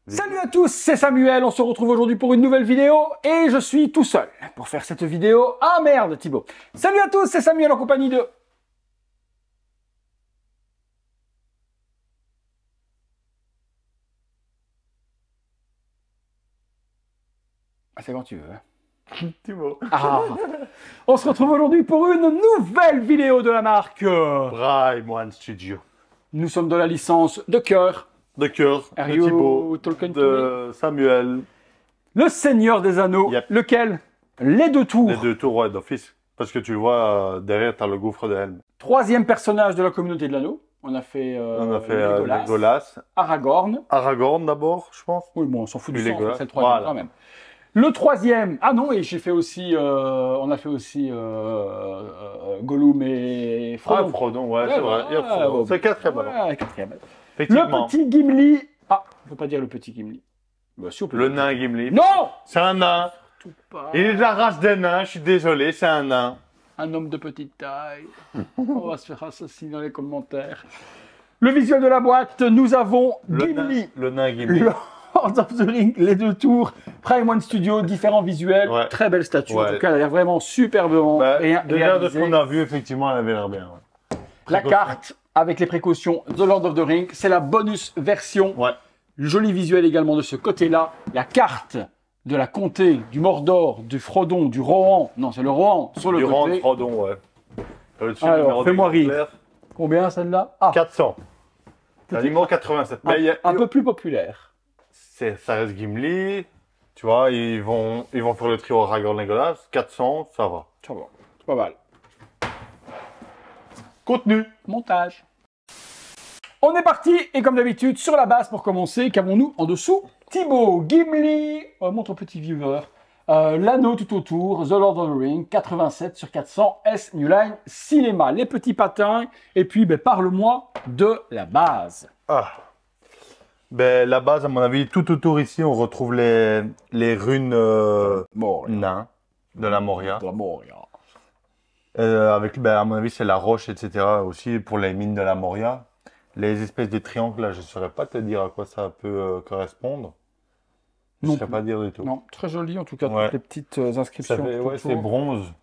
Salut à tous, c'est Samuel, on se retrouve aujourd'hui pour une nouvelle vidéo et je suis tout seul pour faire cette vidéo. Ah merde Thibaut. Salut à tous, c'est Samuel en compagnie de... Ah, c'est quand tu veux. Hein. Thibaut. Ah. On se retrouve aujourd'hui pour une nouvelle vidéo de la marque. Prime One Studio. Nous sommes de la licence de cœur. De cœur, de Are you Thibaut, Tolkien de Samuel. Le Seigneur des Anneaux. Yep. Lequel? Les deux tours. Les deux tours, ouais, d'office. Parce que tu vois, derrière, tu as le gouffre de Helm. Troisième personnage de la communauté de l'anneau. On a fait, Legolas. Aragorn. Aragorn d'abord, je pense. Oui, bon, on s'en fout du Legolas. sens, c'est le troisième Voilà. quand même. Le troisième, ah non, et j'ai fait aussi, on a fait aussi Gollum et Frodon. Ah, Frodon, ouais, Ouais, c'est vrai. Il y a ouais, Frodon. ouais. C'est le quatrième, alors. Ouais, quatrième. Le Effectivement. petit Gimli. Ah, on peut pas dire le petit Gimli. Bah, si, on peut Le dire. nain Gimli. Non. C'est un nain. Tout pas. Il est de la race des nains, je suis désolé, c'est un nain. Un homme de petite taille. On va se faire assassiner dans les commentaires. Le visuel de la boîte, nous avons Gimli. Le nain Gimli. Lord of the Ring, les deux tours, Prime One Studio, différents visuels, Ouais. très belle statue. En Ouais. tout cas, elle a l'air vraiment superbement Bah, déjà de réalisée. ce qu'on a vu, effectivement, elle avait l'air bien. Ouais. La carte avec les précautions The Lord of the Ring, c'est la bonus version. Ouais. Joli visuel également de ce côté-là. La carte de la comté, du Mordor, du Frodon, du Rohan. Non, c'est le Rohan sur le Durant côté. Frodon, ouais. Au-dessus, Alors, le numéro fais-moi rire. d'exemplaire, Combien celle-là? Ah, 400. C'est un numéro 87. Mais il y a- un peu plus populaire. ça reste Gimli. Tu vois, ils vont faire le trio Aragorn Legolas. 400, ça va. Ça va, c'est pas mal. Contenu. Montage. On est parti, et comme d'habitude, sur la base pour commencer, qu'avons-nous en dessous? Thibaut, Gimli, montre au petit viewer, l'anneau tout autour, The Lord of the Ring, 87 sur 400, S New Line Cinéma, les petits patins, et puis ben, parle-moi de la base. Ah. Ben, la base, à mon avis, tout autour ici, on retrouve les runes Moria. nains de la Moria. De la Moria. Avec, ben, à mon avis, c'est la roche, etc. aussi pour les mines de la Moria. Les espèces de triangles, là, je ne saurais pas te dire à quoi ça peut correspondre. Je ne Non saurais plus. pas dire du tout. Non, très joli en tout cas, Ouais. toutes les petites inscriptions. Ça fait, tout ouais, autour. c'est bronze.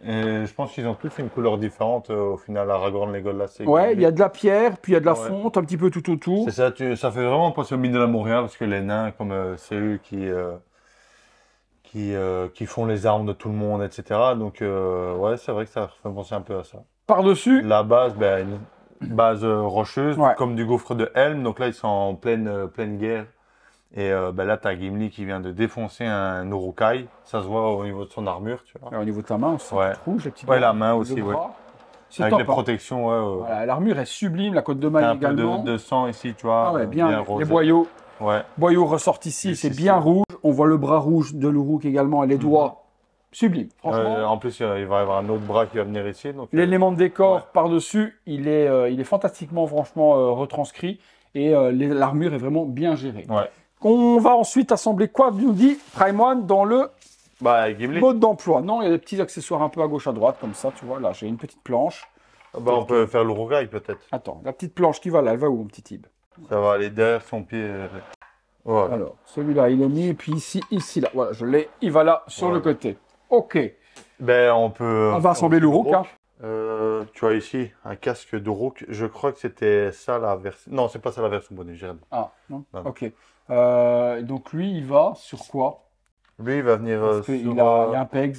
Et je pense qu'ils ont tous une couleur différente au final, Aragorn, Legolas et Ouais, Gimli. il y a de la pierre, puis il y a de la Ouais. fonte, un petit peu tout autour. C'est ça, ça fait vraiment penser aux mines de la Moria parce que les nains, comme c'est eux qui font les armes de tout le monde, etc. Donc, ouais, c'est vrai que ça fait penser un peu à ça. Par-dessus, La base, ben, une base rocheuse, Ouais. comme du gouffre de Helm. Donc là, ils sont en pleine guerre. Et ben là, tu as Gimli qui vient de défoncer un Uruk-hai. Ça se voit au niveau de son armure, tu vois. alors, au niveau de ta main, c'est Ouais. rouge, les petits Ouais, doigts, la main le aussi, ouais. bras. C'est Avec top, les hein. protections, ouais. Voilà, l'armure est sublime, la côte de T'as maille un peu également. de sang ici, tu vois. Ah ouais, bien, les rosé. boyaux. Ouais. Boyaux ressortent ici, Du c'est Sicile. bien rouge. On voit le bras rouge de l'Uruk également et les doigts. Sublime, franchement. En plus, il va y avoir un autre bras qui va venir ici. Donc, L'élément de décor Ouais. par-dessus, il est fantastiquement, franchement, retranscrit. Et l'armure est vraiment bien gérée. ouais. On va ensuite assembler quoi, nous dit Prime One, dans le Bah, Gimli. mode d'emploi. Non, il y a des petits accessoires un peu à gauche, à droite, comme ça, tu vois. Là, j'ai une petite planche. Bah, on peut faire l'Uruk-hai peut-être. Attends, la petite planche qui va là, elle va où, mon petit Tib? Ça va aller derrière son pied. Voilà. Alors, celui-là, il est mis, et puis ici, là. Voilà, je l'ai. Il va là, sur le Voilà. côté. Ok. Ben, on peut. On va assembler l'Uruk, hein. Tu vois ici un casque d'Uruk. Je crois que c'était ça la version. Non, c'est pas ça la version bonus, j'ai regardé. Ah, non? Non. Ok. Donc, lui, il va sur quoi? Lui, il va venir Parce qu'il sur. il y a un pegs.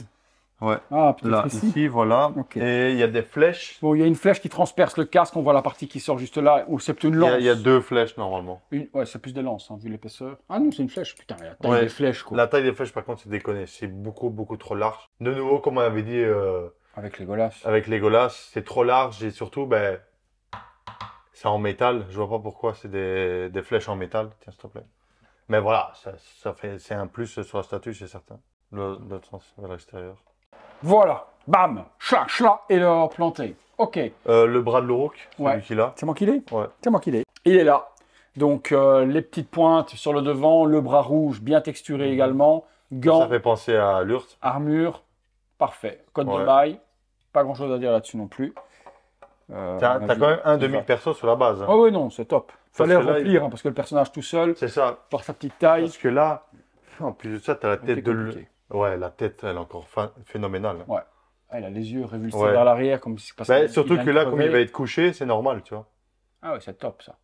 Ouais. Ah, peut-être Là, ici. ici, voilà. Ok. Et il y a des flèches. Bon, il y a une flèche qui transperce le casque. On voit la partie qui sort juste là. Ou c'est plutôt une lance. Il y a deux flèches normalement. Ouais, c'est plus des lances, hein, vu l'épaisseur. Ah non, c'est une flèche. Putain, la taille Ouais. des flèches, quoi. La taille des flèches, par contre, c'est déconné. C'est beaucoup trop large. De nouveau, comme on avait dit Avec les golasses. avec Legolas, c'est trop large et surtout, ben, c'est en métal. Je vois pas pourquoi c'est des flèches en métal. Tiens, s'il te plaît. Mais voilà, c'est un plus sur la statue, c'est certain. L'autre sens, vers l'extérieur. Voilà. Bam. Chla, chla. Et le planté. Ok. Le bras de l'Uruk, celui Ouais. qu'il a. C'est moi qui l'ai? Ouais. C'est moi qui l'ai. Il est là. Donc, les petites pointes sur le devant, le bras rouge bien texturé également, gants, Ça fait penser à l'Urt. armure, parfait. Code de Ouais. maille, pas grand chose à dire là-dessus non plus. T'as quand même un demi-perso sur la base. Hein. Oh oui, non, c'est top. Fallait que là, remplir, hein, parce que le personnage tout seul, C'est ça. par sa petite taille, Parce que là, en plus de ça, t'as la c'était tête de compliqué. Ouais, la tête, elle est encore phénoménale. Ouais. Ah, il a les yeux révulsés Ouais. vers l'arrière, comme si parce Bah, qu'il surtout vient que de là, comme il crever. va être couché, c'est normal, tu vois. Ah ouais, c'est top ça.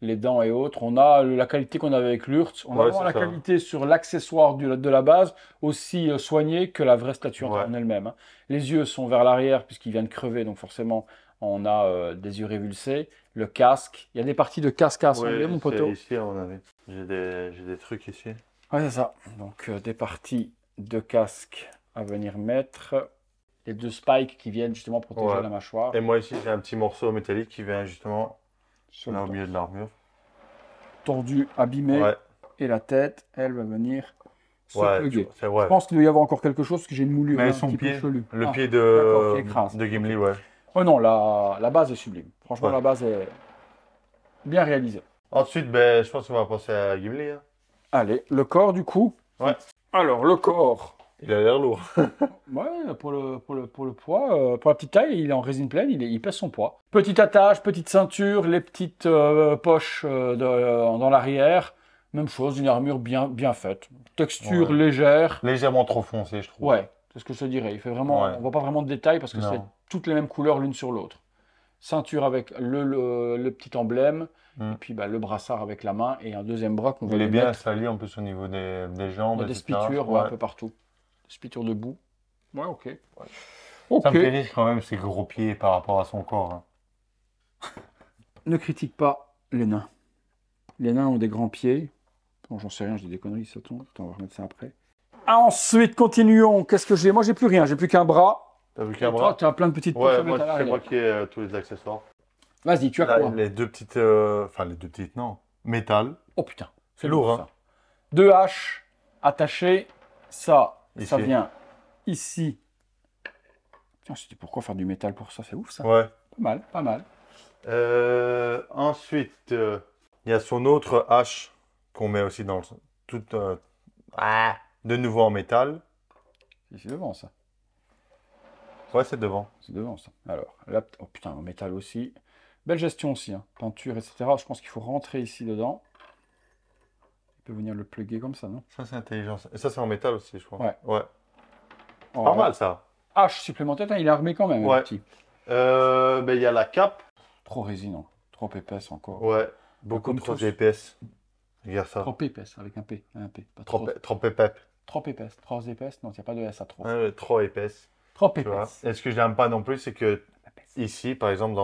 Les dents et autres. On a la qualité qu'on avait avec l'Urtz. On a Ouais, vraiment la c'est ça. qualité sur l'accessoire de la base, aussi soigné que la vraie statue Ouais. en elle-même. Hein. Les yeux sont vers l'arrière, puisqu'il vient de crever, donc forcément, on a des yeux révulsés. Le casque. Il y a des parties de casque à assembler, mon poteau. Ici, à mon avis. J'ai des trucs ici. Ouais, c'est ça. Donc, des parties de casque à venir mettre. Les 2 spikes qui viennent justement protéger Ouais. la mâchoire. Et moi, ici, j'ai un petit morceau métallique qui vient justement Sur là le au milieu de l'armure. tordu, abîmé. Ouais. Et la tête, elle va venir se Ouais, plugger. c'est vrai. Je pense qu'il doit y avoir encore quelque chose parce que j'ai une moulure Mais là, son un petit pied, peu chelue. le Ah, pied d'accord, qui écrase. de Gimli, ouais. Oh non, la base est sublime. Franchement, Ouais. la base est bien réalisée. Ensuite, ben, je pense qu'on va passer à Gimli. Hein. Allez, le corps du coup. Ouais. Alors, le corps. Il a l'air lourd. Ouais, pour le poids, pour la petite taille, il est en résine pleine, il pèse son poids. Petite attache, petite ceinture, les petites poches dans l'arrière. Même chose, une armure bien faite. Texture Ouais. légère. Légèrement trop foncé, je trouve. Ouais, c'est ce que je te dirais. Il fait vraiment, Ouais. on voit pas vraiment de détails parce que Non. c'est toutes les mêmes couleurs l'une sur l'autre. Ceinture avec le petit emblème, Mm. et puis bah, le brassard avec la main et un deuxième bras qu'on va Il est lui bien mettre. sali en plus au niveau des jambes. Il y a des etc. spitures Ouais. un peu partout. Des spitures debout. Ouais, ok. Ça Ok. me fait rire quand même ses gros pieds par rapport à son corps. Hein. Ne critique pas les nains. Les nains ont des grands pieds. Bon, j'en sais rien, je dis des conneries, ça tombe. Attends, on va remettre ça après. Ensuite, continuons. Qu'est-ce que j'ai? Moi, j'ai plus rien. J'ai plus qu'un bras. T'as vu Et qu'un toi, bras? tu as plein de petites poches Ouais, à mettre à moi, c'est l'arrière. moi qui ai tous les accessoires. Vas-y, tu as Là, quoi? les deux petites. Enfin, les deux petites, non. Métal. Oh putain, C'est lourd, hein. ça. 2 haches attachées. Ça Ici. vient ici. Tiens, c'était pourquoi faire du métal pour ça? C'est ouf ça. Ouais. Pas mal, pas mal. Ensuite, il y a son autre hache qu'on met aussi dans le. Tout. De nouveau en métal. C'est devant ça. Ouais, c'est devant. C'est devant ça. Alors, là, oh putain, en métal aussi. Belle gestion aussi, hein. Peinture, etc. Je pense qu'il faut rentrer ici dedans. Il peut venir le plugger comme ça, non? Ça, c'est intelligent. Et ça, c'est en métal aussi, je crois. Ouais. Ouais. Oh, Pas mal, ça. hache supplémentaire, il est armé quand même, Ouais. le petit. Ben, il y a la cape. Trop résinant, trop épaisse encore. Ouais. Beaucoup Comme trop tous. épaisse. Regarde ça. Trop épaisse, avec un P. Pas Trop, trop, trop épais. trop épaisse. Trop épaisse, non, il n'y a pas de S à trop. Trop épaisse. Trop Tu vois. épaisse. Et ce que j'aime pas non plus, c'est que Épaisse. ici, par exemple,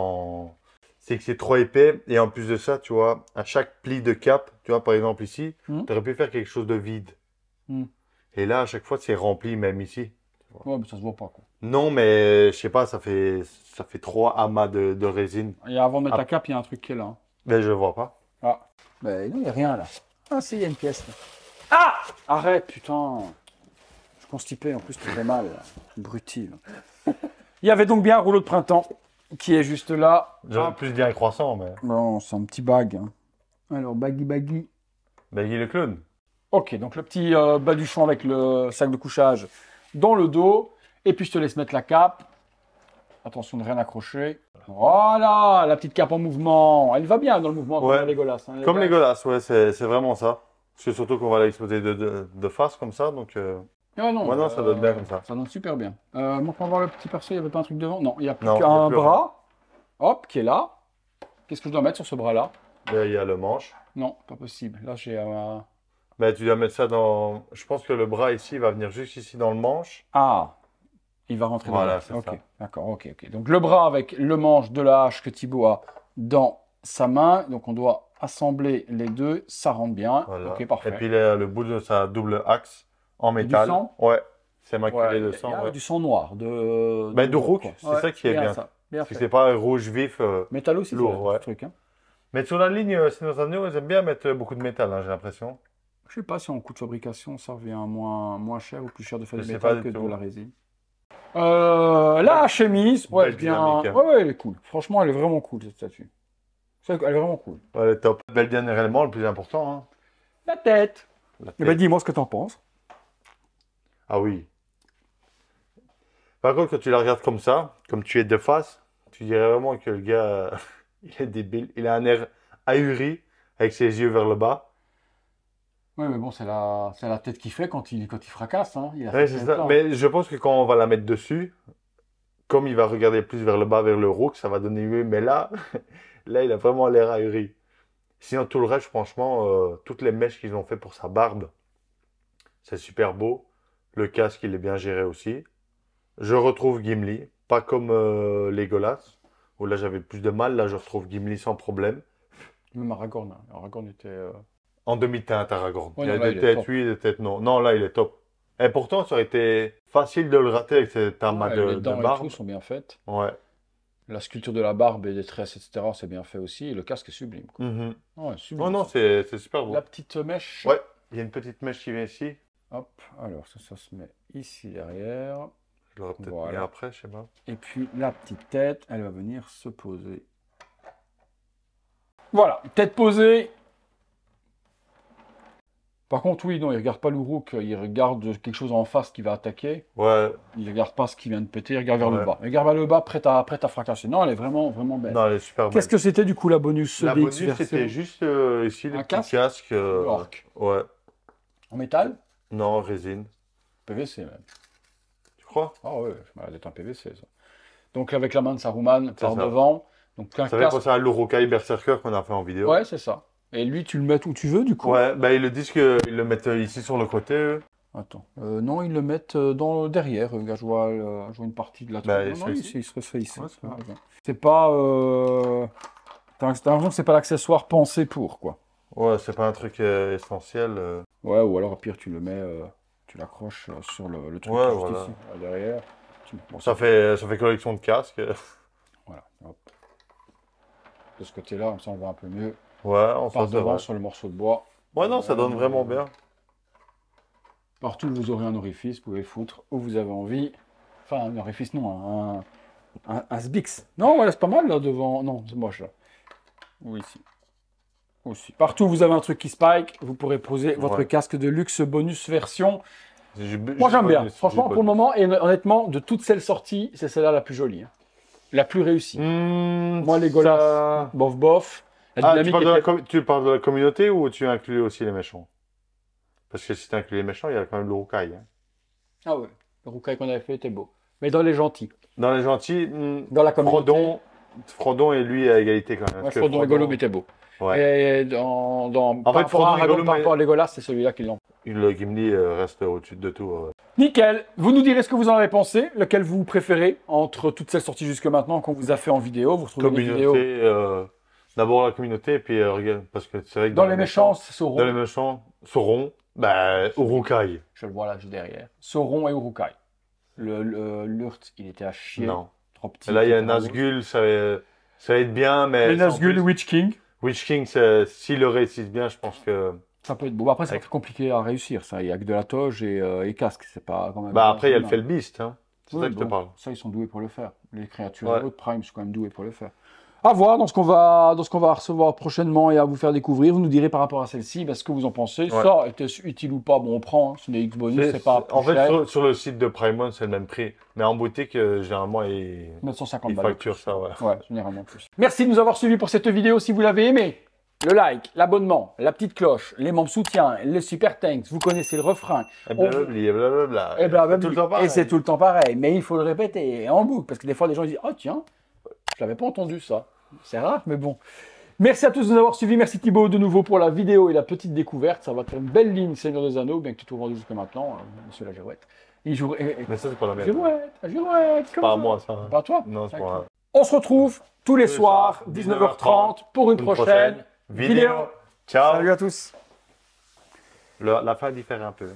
c'est que c'est trop épais. Et en plus de ça, tu vois, à chaque pli de cape, tu vois, par exemple ici, Hmm. tu aurais pu faire quelque chose de vide. Hmm. Et là, à chaque fois, c'est rempli, même ici. Ouais, mais ça se voit pas, quoi. Non, mais je sais pas, ça fait 3 amas de résine. Et avant de mettre Ah. la cape, il y a un truc qui est là. Hein. Mais je vois pas. Ah. Ben non, il n'y a rien là. Ah, si, il y a une pièce là. Ah! Arrête, putain. Je suis constipé, en plus, tu fais mal. Là. Bruti. Là. Il y avait donc bien un rouleau de printemps qui est juste là. J'aurais plus dit un croissant, mais. Bon, c'est un petit bag. Hein. Alors, baggy. Ben, il est le clown. Ok, donc le petit baluchon avec le sac de couchage dans le dos. Et puis je te laisse mettre la cape. Attention de rien accrocher. Voilà, la petite cape en mouvement. Elle va bien dans le mouvement Ouais. comme Legolas. Hein, Comme Legolas, ouais, c'est vraiment ça. Parce que surtout qu'on va l'exposer de face comme ça, donc. Ah non, Ouais, non, ça donne bien comme ça. Ça donne super bien. Moi, pour voir le petit perso, il n'y avait pas un truc devant? Non, il n'y a plus Non, il y a qu'un plus bras. Hop, qui est là. Qu'est-ce que je dois mettre sur ce bras-là? Là, il y a le manche. Non, pas possible. Là, j'ai... Ben, tu dois mettre ça dans. Je pense que le bras ici va venir juste ici dans le manche. Ah, il va rentrer Voilà, dedans. c'est Ok, ça. d'accord, ok. Donc le bras avec le manche de la hache que Thibaut a dans sa main. Donc on doit assembler les deux. Ça rentre bien. Voilà. Ok, parfait. Et puis le bout de sa double axe en du métal. sang Ouais. C'est maculé Ouais, de il y sang. a Ouais. du sang noir. Ben, de roux, quoi. c'est ça qui est bien. Ça, bien Parce que fait. c'est pas rouge vif. Métal aussi, lourd, c'est ouais. ce truc. Hein. Mais sur la ligne Seigneur Anneaux, ils aiment bien mettre beaucoup de métal, hein, j'ai l'impression. Je sais pas si en coût de fabrication, ça revient moins cher ou plus cher de faire Je du sais pas métal du que de tout. la résine. La chemise, ouais, Belle bien. dynamique, hein. Ouais, elle est cool. Franchement, elle est vraiment cool cette statue. Elle est vraiment cool. Ouais, elle est top. Bel dernier élément, le plus important. Hein. La tête. La Eh ben, tête. dis-moi ce que t'en penses. Ah oui. Par contre, quand tu la regardes comme ça, comme tu es de face, tu dirais vraiment que le gars, il est débile. Il a un air ahuri, avec ses yeux vers le bas. Oui, mais bon, c'est la tête qu'il fait quand il fracasse. Hein. Il a Ouais, fait c'est cette ça. là. Mais je pense que quand on va la mettre dessus, comme il va regarder plus vers le bas, vers le rook, ça va donner mieux. Mais là, là, il a vraiment l'air ahuri. Sinon, tout le reste, franchement, toutes les mèches qu'ils ont fait pour sa barbe, c'est super beau. Le casque, il est bien géré aussi. Je retrouve Gimli, pas comme Legolas, où là j'avais plus de mal. Là, je retrouve Gimli sans problème. Même Aragorn. Hein. Aragorn était. En demi-teinte, Aragorn. Ouais, Il y non, a là, des il est têtes top. oui, des têtes non. Non, là, il est top. Et pourtant, ça aurait été facile de le rater avec cet amas Ouais, les de dents et barbe. tout sont bien faites. Ouais. La sculpture de la barbe et des tresses, etc., c'est bien fait aussi. Et le casque est sublime. Quoi. Mhm. Ouais, sublime. Oh non, Ça. c'est super beau. La petite mèche. Ouais, il y a une petite mèche qui vient ici. Hop, alors ça se met ici derrière. Je l'aurais peut-être Voilà. mis après, je sais pas. Et puis la petite tête, elle va venir se poser. Voilà, tête posée. Par contre, oui, non, il regarde pas l'Uruk, il regarde quelque chose en face qui va attaquer. Ouais, Il regarde pas ce qui vient de péter, il regarde vers le Ouais. bas. Il regarde vers le bas, prête à fracasser. Non, elle est vraiment, vraiment belle. non, elle est super belle. Qu'est-ce que c'était du coup la bonus La DX bonus, version c'était juste ici, le Un petit casque casque. Orc. Ouais. en métal? Non, résine. PVC même. Tu crois? Ah ouais, ça m'a l'air d'être un PVC ça. Donc avec la main de Saruman par ça. devant. Donc un Ça fait casque. penser à l'Urukai Berserker qu'on a fait en vidéo. Ouais, c'est ça. Et lui, tu le mets où tu veux du coup? Ouais, bah ils le disent qu'ils le mettent ici sur le côté, eux. Attends. Non, ils le mettent derrière. Regarde, je vois une partie de la Bah, truc. Non, non, celui-ci. il se fait ici. Ouais, c'est vrai. C'est pas. T'as l'impression que c'est pas l'accessoire pensé pour, quoi. Ouais, c'est pas un truc essentiel. Ouais, ou alors au pire, tu le mets. Tu l'accroches sur le truc Ouais, juste voilà. ici, derrière. Bon, Ça fait collection de casques. Voilà. Hop. De ce côté-là, comme ça, on voit un peu mieux. Ouais, on Par s'en devant, devant. sur le morceau de bois. Ouais, non, ça donne vraiment bien. Partout où vous aurez un orifice, vous pouvez le foutre où vous avez envie. Enfin, un orifice, non, un Sbix. Non, voilà, c'est pas mal là devant. Non, c'est moche là. Ou ici. Aussi. Partout où vous avez un truc qui spike, vous pourrez poser votre Ouais. casque de luxe bonus version. Moi Moi j'aime bien. Franchement, pour le moment, et honnêtement, de toutes celles sorties, c'est celle-là la plus jolie. Hein. La plus réussie. Moi, les Golas, bof bof. La Ah, dynamique était- tu parles de la communauté ou tu inclus aussi les méchants? Parce que si tu inclus les méchants, il y a quand même l'Urukai. Hein. Ah ouais, le Rukai qu'on avait fait était beau. Mais dans les gentils. Dans les gentils, Dans la communauté. Frodon et lui à égalité quand même. Ouais, Parce que Frodon et Gollum étaient beaux. Ouais. Et par fait, rapport à Frodon et Aragorn, Gollum, par rapport à mais- Legolas, c'est celui-là qui l'ont. Le Gimli reste au-dessus de tout. Nickel. Vous nous direz ce que vous en avez pensé, lequel vous préférez entre toutes celles sorties jusque maintenant qu'on vous a fait en vidéo. Vous retrouvez les vidéos. Communauté, d'abord la communauté, et puis regarde, parce que c'est vrai que Dans les méchants, c'est Sauron. dans les méchants, Sauron, bah, Urukai. Je le vois là, juste derrière. Sauron et Urukai. L'Urt, il était à chier. Non. Trop petit. Et là, il y a c'était pas beau. Nazgûl, ça va être bien, mais. Les Nazgûl, en plus, Witch King. Witch King, s'il le réussite bien, je pense que. Ça peut être beau. Après, c'est Avec- très compliqué à réussir. Ça, il y a que de la toge et casque. C'est pas quand même. Bah, après, il y a le énorme. Felbeast, hein. C'est Oui, ça que je te bon, parle. ça, ils sont doués pour le faire. Les créatures Ouais. et autres Prime sont quand même doués pour le faire. À voir dans ce qu'on va recevoir prochainement et à vous faire découvrir. Vous nous direz par rapport à celle-ci ce que vous en pensez. Ouais. Ça, était-ce utile ou pas? Bon, on prend. Hein. C'est des X bonus, c'est pas En plus fait, cher. sur le site de Prime One, c'est le même prix. Mais en boutique, généralement, ils 950 ils balles. facturent ça, ouais. Ouais, généralement plus. Merci de nous avoir suivis pour cette vidéo. Si vous l'avez aimé, le like, l'abonnement, la petite cloche, les membres soutiens, les super thanks, vous connaissez le refrain. Et blablabla, et blablabla. Et, ben, C'est tout le temps pareil. et c'est tout le temps pareil. Mais il faut le répéter en boucle. Parce que des fois, les gens disent: oh tiens, je l'avais pas entendu ça. C'est rare, mais bon. Merci à tous de nous avoir suivis. Merci Thibaut de nouveau pour la vidéo et la petite découverte. Ça va être une belle ligne Seigneur des Anneaux, bien que tu tout vendu jusqu'à maintenant, monsieur la Girouette. Il joue. Mais ça, c'est pas la mienne. Girouette, la Girouette, C'est comme pas à ça. moi, ça. Pas à toi. Non, c'est pas moi. On se retrouve tous les Tous les soirs, soirs, 19h30, pour une prochaine vidéo. Ciao. Salut à tous. La fin diffère un peu.